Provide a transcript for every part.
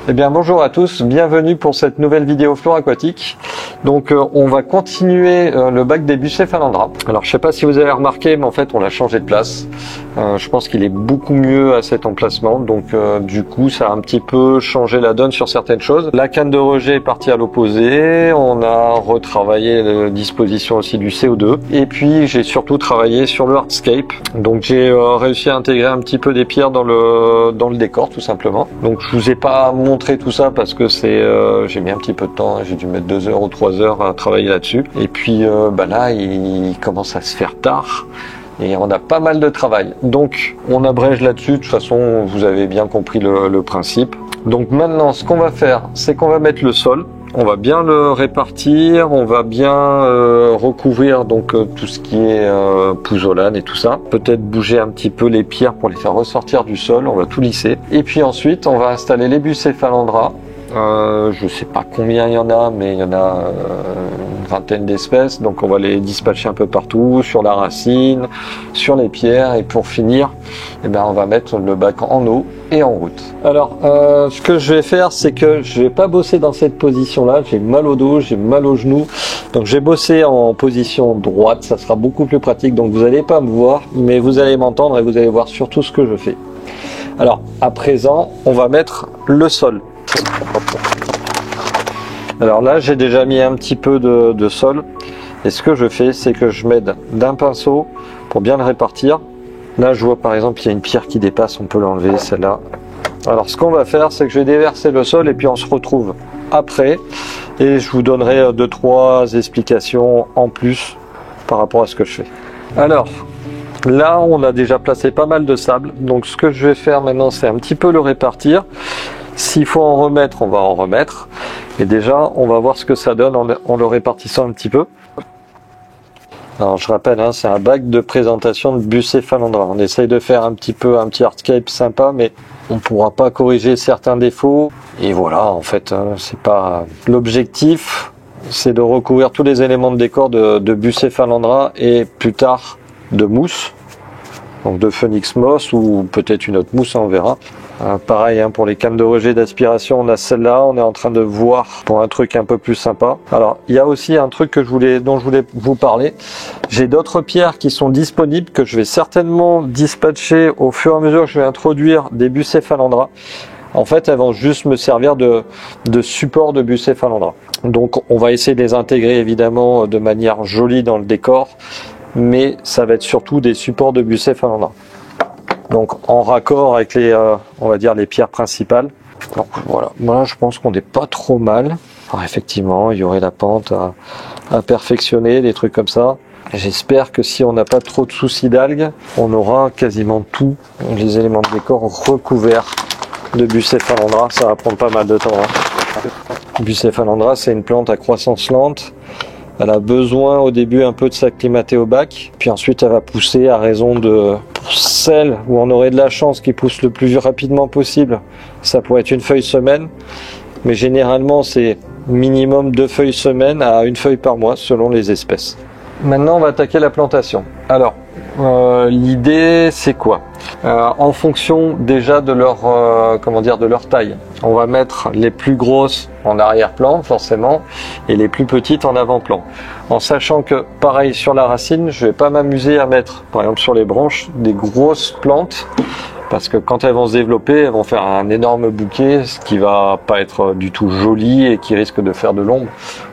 Eh bien bonjour à tous, bienvenue pour cette nouvelle vidéo flore aquatique. Donc on va continuer le bac des Bucephalandra. Alors je sais pas si vous avez remarqué, mais en fait on l'a changé de place. Je pense qu'il est beaucoup mieux à cet emplacement, donc du coup ça a un petit peu changé la donne sur certaines choses. La canne de rejet est partie à l'opposé, on a retravaillé la disposition aussi du CO2, et puis j'ai surtout travaillé sur le hardscape. Donc j'ai réussi à intégrer un petit peu des pierres dans le décor tout simplement. Donc je vous ai pas montré tout ça parce que j'ai mis un petit peu de temps, j'ai dû mettre 2 heures ou 3 heures à travailler là-dessus. Et puis là il commence à se faire tard. Et on a pas mal de travail. Donc on abrège là-dessus, de toute façon vous avez bien compris le principe. Donc maintenant ce qu'on va faire, c'est qu'on va mettre le sol. On va bien le répartir, on va bien recouvrir donc tout ce qui est pouzzolane et tout ça. Peut-être bouger un petit peu les pierres pour les faire ressortir du sol, on va tout lisser. Et puis ensuite on va installer les Bucephalandra. Je sais pas combien il y en a, mais il y en a une vingtaine d'espèces, donc on va les dispatcher un peu partout, sur la racine, sur les pierres, et pour finir, eh ben, on va mettre le bac en eau et en route. Alors, ce que je vais faire, c'est que je vais pas bosser dans cette position-là, j'ai mal au dos, j'ai mal aux genoux, donc je vais bosser en position droite, ça sera beaucoup plus pratique, donc vous n'allez pas me voir, mais vous allez m'entendre et vous allez voir surtout ce que je fais. Alors, à présent, on va mettre le sol. Alors là j'ai déjà mis un petit peu de sol, et ce que je fais c'est que je m'aide d'un pinceau pour bien le répartir. Là je vois par exemple il y a une pierre qui dépasse, on peut l'enlever celle-là. Alors ce qu'on va faire c'est que je vais déverser le sol et puis on se retrouve après et je vous donnerai 2-3 explications en plus par rapport à ce que je fais. Alors là on a déjà placé pas mal de sable, donc ce que je vais faire maintenant c'est un petit peu le répartir. S'il faut en remettre, on va en remettre. Et déjà, on va voir ce que ça donne en le répartissant un petit peu. Alors, je rappelle, hein, c'est un bac de présentation de Bucephalandra. On essaye de faire un petit hardscape sympa, mais on pourra pas corriger certains défauts. Et voilà, en fait, c'est pas l'objectif, c'est de recouvrir tous les éléments de décor de Bucephalandra et plus tard de mousse. Donc de Phoenix Moss ou peut-être une autre mousse, on verra. Pareil hein, pour les cannes de rejet d'aspiration, on a celle-là, on est en train de voir pour un truc un peu plus sympa. Alors il y a aussi un truc dont je voulais vous parler. J'ai d'autres pierres qui sont disponibles que je vais certainement dispatcher au fur et à mesure que je vais introduire des Bucephalandra. En fait elles vont juste me servir de support de Bucephalandra. Donc on va essayer de les intégrer évidemment de manière jolie dans le décor, mais ça va être surtout des supports de Bucephalandra. Donc en raccord avec on va dire les pierres principales. Donc voilà, moi je pense qu'on n'est pas trop mal. Alors effectivement, il y aurait la pente à perfectionner, des trucs comme ça. J'espère que si on n'a pas trop de soucis d'algues, on aura quasiment tous les éléments de décor recouverts de Bucephalandra. Ça va prendre pas mal de temps. Hein. Bucephalandra, c'est une plante à croissance lente. Elle a besoin au début un peu de s'acclimater au bac, puis ensuite elle va pousser à raison de celle où on aurait de la chance qui pousse le plus rapidement possible. Ça pourrait être une feuille semaine, mais généralement c'est minimum 2 feuilles semaine à 1 feuille par mois selon les espèces. Maintenant on va attaquer la plantation. Alors l'idée c'est quoi? En fonction déjà de leur taille. On va mettre les plus grosses en arrière-plan forcément et les plus petites en avant-plan. En sachant que pareil sur la racine, je vais pas m'amuser à mettre par exemple sur les branches des grosses plantes parce que quand elles vont se développer, elles vont faire un énorme bouquet, ce qui va pas être du tout joli et qui risque de faire de l'ombre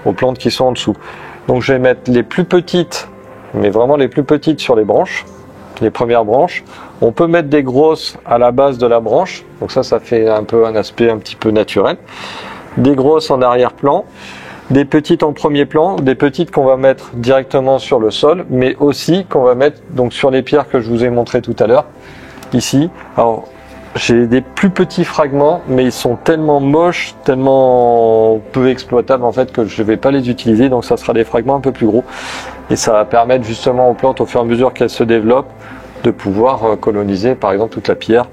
aux plantes qui sont en dessous. Donc je vais mettre les plus petites, mais vraiment les plus petites sur les branches, les premières branches. On peut mettre des grosses à la base de la branche, donc ça fait un peu un aspect un petit peu naturel. Des grosses en arrière-plan, des petites en premier plan, des petites qu'on va mettre directement sur le sol, mais aussi qu'on va mettre donc sur les pierres que je vous ai montré tout à l'heure, ici. Alors j'ai des plus petits fragments, mais ils sont tellement moches, tellement peu exploitables en fait que je ne vais pas les utiliser, donc ça sera des fragments un peu plus gros. Et ça va permettre justement aux plantes, au fur et à mesure qu'elles se développent, de pouvoir coloniser par exemple toute la pierre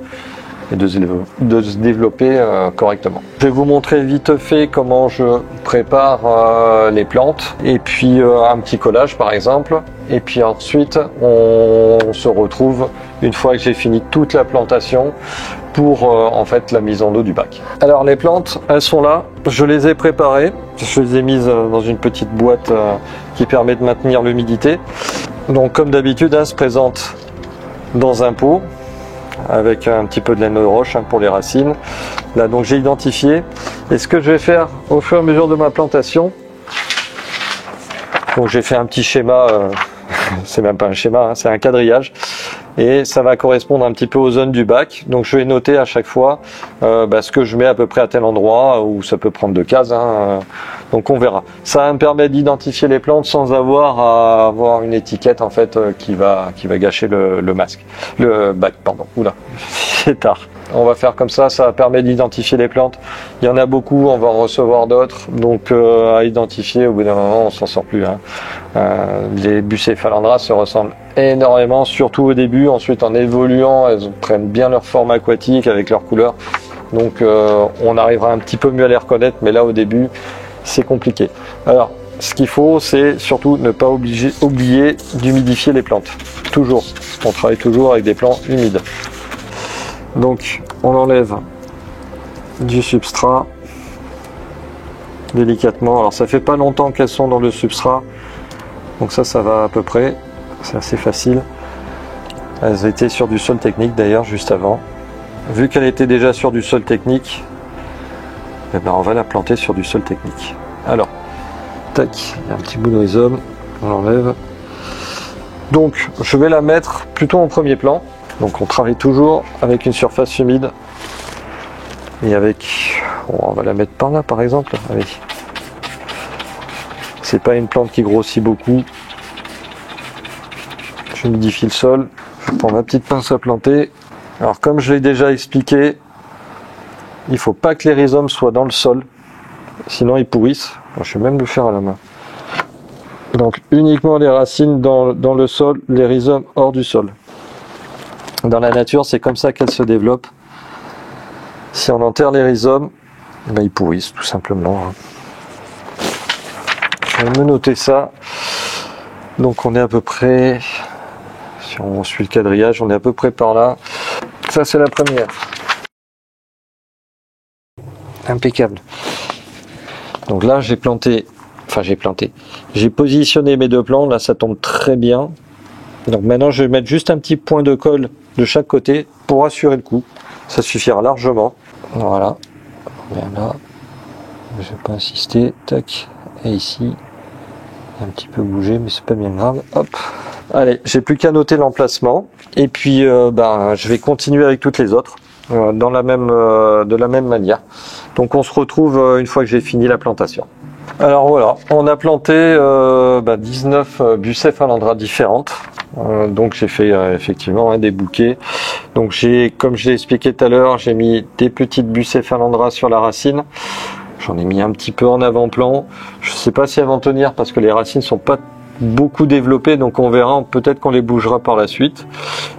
et de se développer correctement. Je vais vous montrer vite fait comment je prépare les plantes et puis un petit collage par exemple. Et puis ensuite, on se retrouve une fois que j'ai fini toute la plantation pour en fait la mise en eau du bac. Alors les plantes, elles sont là, je les ai préparées, je les ai mises dans une petite boîte qui permet de maintenir l'humidité. Donc comme d'habitude, elles se présentent dans un pot avec un petit peu de laine de roche pour les racines. Là donc j'ai identifié. Et ce que je vais faire au fur et à mesure de ma plantation, donc j'ai fait un petit schéma, c'est même pas un schéma, c'est un quadrillage. Et ça va correspondre un petit peu aux zones du bac. Donc je vais noter à chaque fois ce que je mets à peu près à tel endroit, où ça peut prendre 2 cases. Donc on verra. Ça me permet d'identifier les plantes sans avoir à avoir une étiquette en fait qui va gâcher le bac, pardon. Oula, c'est tard. On va faire comme ça permet d'identifier les plantes. Il y en a beaucoup, on va en recevoir d'autres. Donc à identifier, au bout d'un moment, on s'en sort plus. Les Bucephalandras se ressemblent énormément, surtout au début. Ensuite, en évoluant, elles prennent bien leur forme aquatique avec leurs couleurs. Donc on arrivera un petit peu mieux à les reconnaître, mais là au début, c'est compliqué. Alors, ce qu'il faut, c'est surtout ne pas oublier d'humidifier les plantes. Toujours. On travaille toujours avec des plants humides. Donc on enlève du substrat délicatement. Alors ça fait pas longtemps qu'elles sont dans le substrat, donc ça va à peu près, c'est assez facile. Elles étaient sur du sol technique d'ailleurs juste avant. Vu qu'elle était déjà sur du sol technique, on va la planter sur du sol technique. Alors, tac, il y a un petit bout de rhizome, on l'enlève. Donc je vais la mettre plutôt en premier plan. Donc on travaille toujours avec une surface humide et avec, on va la mettre par là par exemple. Allez. C'est pas une plante qui grossit beaucoup. J'humidifie le sol. Je prends ma petite pince à planter. Alors comme je l'ai déjà expliqué, il faut pas que les rhizomes soient dans le sol, sinon ils pourrissent. Alors, je vais même le faire à la main. Donc uniquement les racines dans le sol, les rhizomes hors du sol. Dans la nature, c'est comme ça qu'elles se développent. Si on enterre les rhizomes, ils pourrissent tout simplement. Je vais me noter ça. Donc on est à peu près, si on suit le quadrillage, on est à peu près par là. Ça c'est la première. Impeccable. Donc là j'ai positionné mes 2 plants, là ça tombe très bien. Donc maintenant je vais mettre juste un petit point de colle de chaque côté pour assurer le coup. Ça suffira largement. Voilà. Bien là. Je vais pas insister. Tac. Et ici. Un petit peu bougé, mais c'est pas bien grave. Hop. Allez, j'ai plus qu'à noter l'emplacement. Et puis je vais continuer avec toutes les autres. De la même manière. Donc on se retrouve une fois que j'ai fini la plantation. Alors voilà, on a planté 19 Bucephalandras différentes. Donc j'ai fait effectivement des bouquets. Donc comme je l'ai expliqué tout à l'heure, j'ai mis des petites Bucephalandras sur la racine. J'en ai mis un petit peu en avant-plan. Je sais pas si elles vont tenir parce que les racines sont pas beaucoup développées, donc on verra, peut-être qu'on les bougera par la suite.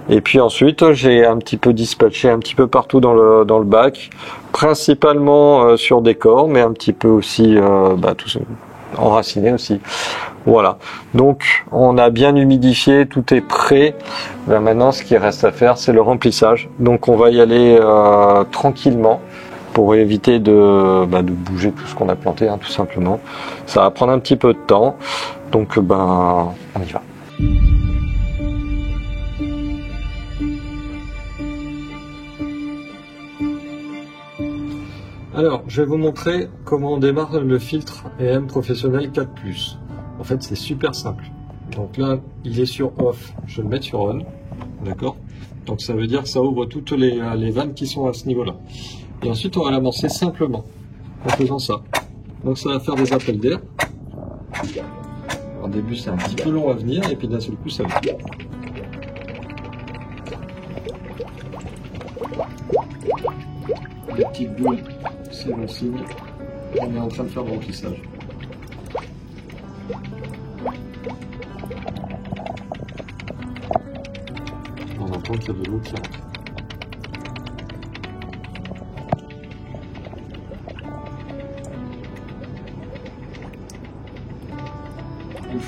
Et puis ensuite j'ai un petit peu dispatché un petit peu partout dans le bac, principalement sur des corps, mais un petit peu aussi enraciné aussi. Voilà, donc on a bien humidifié, tout est prêt. Maintenant ce qui reste à faire, c'est le remplissage. Donc on va y aller tranquillement pour éviter de bouger tout ce qu'on a planté, tout simplement. Ça va prendre un petit peu de temps, donc on y va. Alors, je vais vous montrer comment on démarre le filtre EM Professionnel 4+. En fait, c'est super simple. Donc là, il est sur off, je vais le mettre sur on, d'accord? Donc ça veut dire que ça ouvre toutes les vannes qui sont à ce niveau-là. Et ensuite, on va l'amorcer simplement, en faisant ça. Donc ça va faire des appels d'air. Au début, c'est un petit peu long à venir, et puis d'un seul coup, ça vient. Les petites boules, c'est bon signe. On est en train de faire le remplissage. On entend qu'il y a de l'eau qui rentre.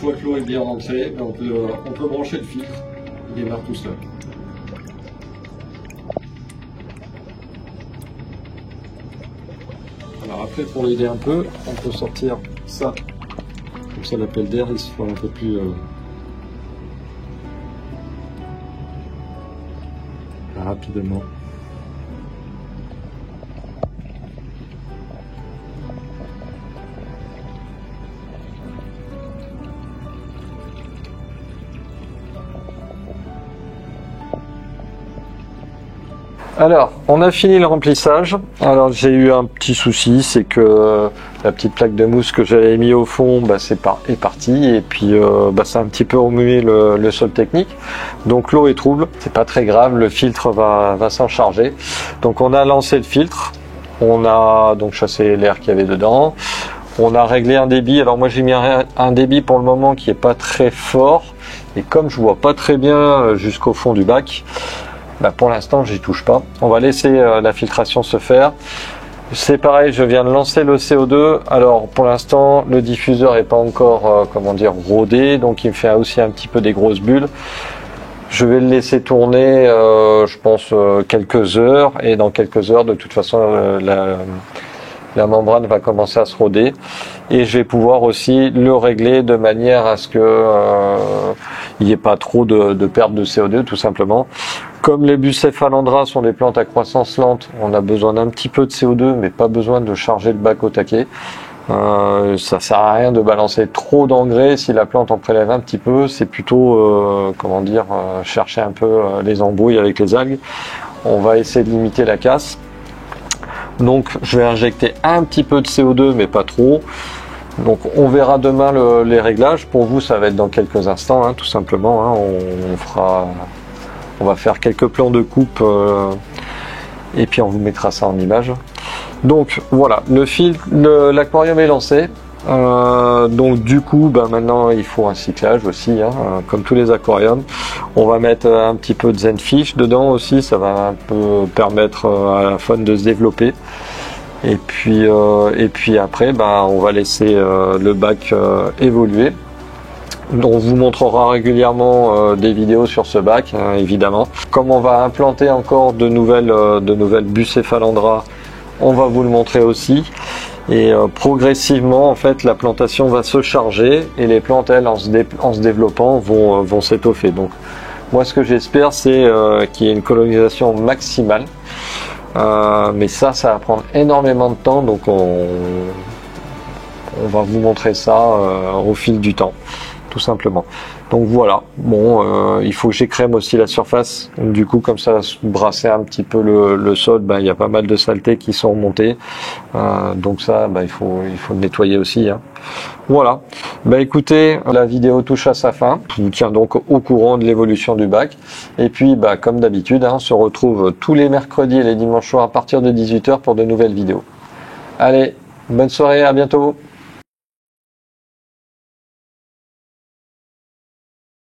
fois que l'eau est bien rentrée, on peut brancher le filtre, il démarre tout seul. Alors après, pour l'aider un peu, on peut sortir ça, comme ça l'appel d'air il se fera un peu plus rapidement. Alors, on a fini le remplissage. Alors, j'ai eu un petit souci, c'est que la petite plaque de mousse que j'avais mis au fond, est partie, et puis ça a un petit peu remué le sol technique. Donc l'eau est trouble, c'est pas très grave, le filtre va s'en charger. Donc on a lancé le filtre, on a donc chassé l'air qu'il y avait dedans, on a réglé un débit. Alors moi j'ai mis un débit pour le moment qui est pas très fort, et comme je vois pas très bien jusqu'au fond du bac, pour l'instant j'y touche pas. On va laisser la filtration se faire. C'est pareil, je viens de lancer le CO2. Alors pour l'instant le diffuseur est pas encore rodé, donc il me fait aussi un petit peu des grosses bulles. Je vais le laisser tourner je pense quelques heures, et dans quelques heures de toute façon la membrane va commencer à se roder, et je vais pouvoir aussi le régler de manière à ce que il n'y ait pas trop de perte de CO2 tout simplement. Comme les Bucephalandra sont des plantes à croissance lente, on a besoin d'un petit peu de CO2, mais pas besoin de charger le bac au taquet. Ça sert à rien de balancer trop d'engrais. Si la plante en prélève un petit peu, c'est plutôt chercher un peu les embrouilles avec les algues. On va essayer de limiter la casse. Donc je vais injecter un petit peu de CO2, mais pas trop. Donc on verra demain les réglages. Pour vous, ça va être dans quelques instants, tout simplement. On va faire quelques plans de coupe et puis on vous mettra ça en image. Donc voilà, l'aquarium est lancé. Donc du coup, maintenant il faut un cyclage aussi, comme tous les aquariums. On va mettre un petit peu de Zenfish dedans aussi, ça va un peu permettre à la faune de se développer. Et puis après, on va laisser le bac évoluer. On vous montrera régulièrement des vidéos sur ce bac, évidemment. Comme on va implanter encore de nouvelles Bucephalandra, on va vous le montrer aussi. Et progressivement, en fait, la plantation va se charger, et les plantes, elles, en se développant, vont s'étoffer. Donc, moi, ce que j'espère, c'est qu'il y ait une colonisation maximale. Mais ça va prendre énormément de temps, donc on va vous montrer ça au fil du temps, tout simplement. Donc voilà, il faut que j'écrème aussi la surface, du coup comme ça va se brasser un petit peu le sol. Il y a pas mal de saletés qui sont remontées, donc ça il faut le nettoyer aussi. Voilà, écoutez, la vidéo touche à sa fin. Je vous tiens donc au courant de l'évolution du bac, et puis comme d'habitude, on se retrouve tous les mercredis et les dimanches soirs à partir de 18 h pour de nouvelles vidéos. Allez, bonne soirée, à bientôt.